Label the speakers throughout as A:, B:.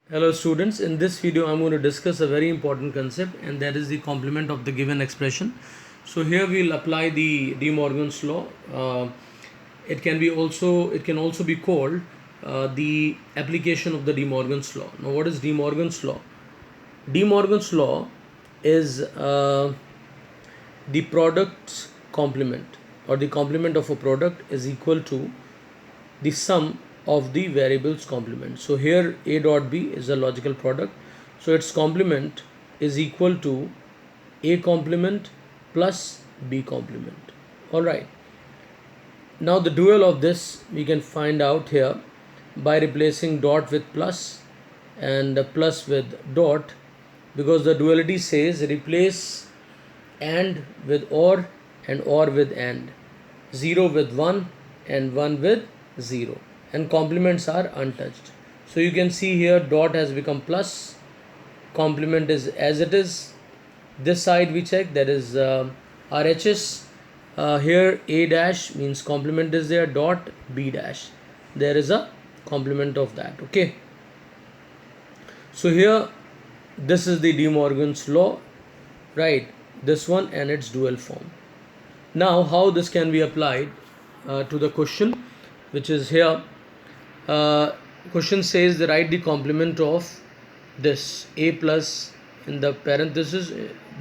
A: Hello students, in this video I'm going to discuss a very important concept, and that is the complement of the given expression. So here we'll apply the De Morgan's law. It can also be called the application of the De Morgan's law. Now what is De Morgan's law? De Morgan's law is the product's complement, or the complement of a product is equal to the sum of the variables complement. So here A dot B is a logical product, so its complement is equal to A complement plus B complement. Alright, now the dual of this we can find out here by replacing dot with plus and plus with dot, because the duality says replace and with or and or with and, 0 with 1 and 1 with 0, and complements are untouched. So you can see here dot has become plus, complement is as it is. This side we check, that is RHS. Here A dash means complement is there, dot B dash, there is a complement of that. Okay, so here this is the De Morgan's law, right? This one and its dual form. Now how this can be applied to the question, which is here. Question says that write the complement of this A plus in the parenthesis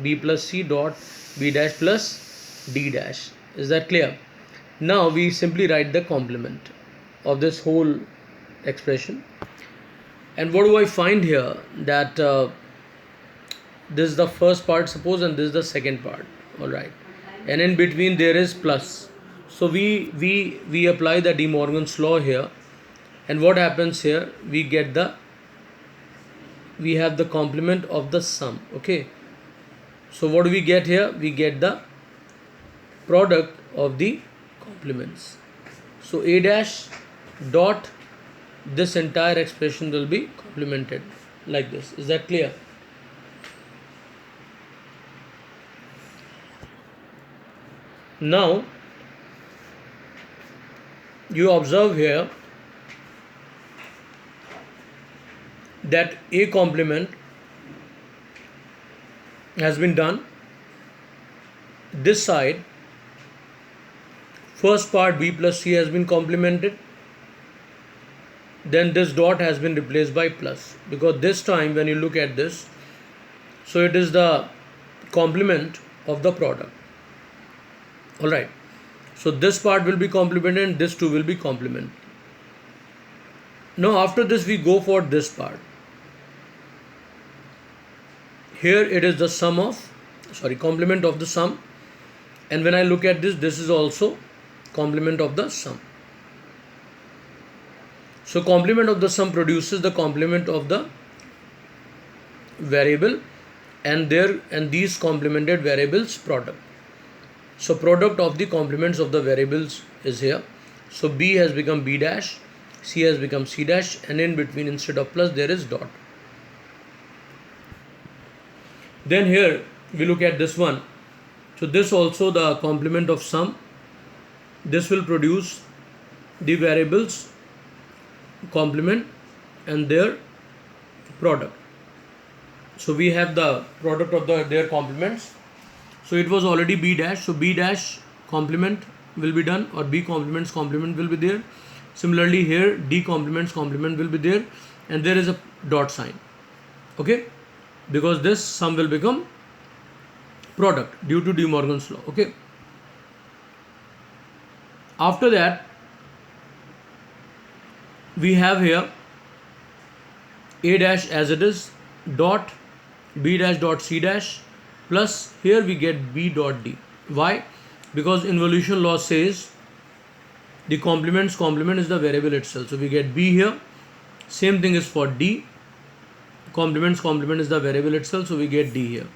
A: B plus C dot B dash plus D dash. Is that clear? Now we simply write the complement of this whole expression. And what do I find here? That this is the first part, suppose, and this is the second part. All right, and in between there is plus. So we apply the De Morgan's law here, and what happens here? We have the complement of the sum. Okay, so what do we get here? We get the product of the complements. So A dash dot, this entire expression will be complemented like this. Is that clear? Now you observe here that A complement has been done. This side, first part B plus C has been complemented. Then this dot has been replaced by plus, because this time when you look at this, so it is the complement of the product. Alright, so this part will be complemented and this too will be complement. Now after this we go for this part. Here it is the complement of the sum, and when I look at this, this is also complement of the sum. So complement of the sum produces the complement of the variable and these complemented variables product. So product of the complements of the variables is here. So B has become B dash, C has become C dash, and in between instead of plus there is dot. Then here we look at this one. So this also the complement of sum. This will produce the variables complement and their product. So we have the product of their complements. So it was already B dash, so B dash complement will be done, or B complements complement will be there. Similarly here D complements complement will be there, and there is a dot sign. Okay, because this sum will become product due to De Morgan's law. Okay, after that we have here A dash as it is, dot B dash dot C dash, plus here we get B dot D. Why? Because involution law says the complement is the variable itself. So we get B here. Same thing is for D. Complement is the variable itself, so we get D here.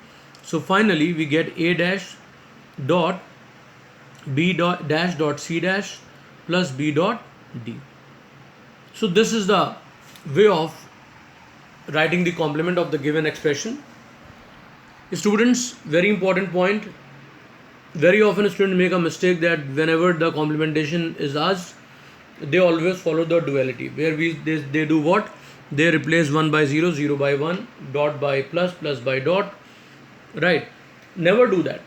A: So finally we get A dash dot B dot dash dot C dash plus B dot D. So this is the way of writing the complement of the given expression. Students, very important point. Very often students make a mistake that whenever the complementation is asked, they always follow the duality, where they do what? they replace 1 by 0, 0 by 1, dot by plus, plus by dot, right? Never do that.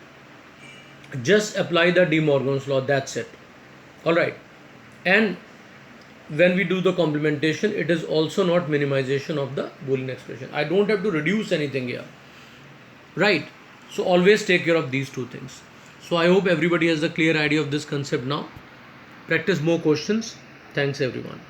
A: Just apply the De Morgan's law, that's it. All right. And when we do the complementation, it is also not minimization of the Boolean expression. I don't have to reduce anything here, right? So always take care of these two things. So I hope everybody has a clear idea of this concept now. Practice more questions. Thanks everyone.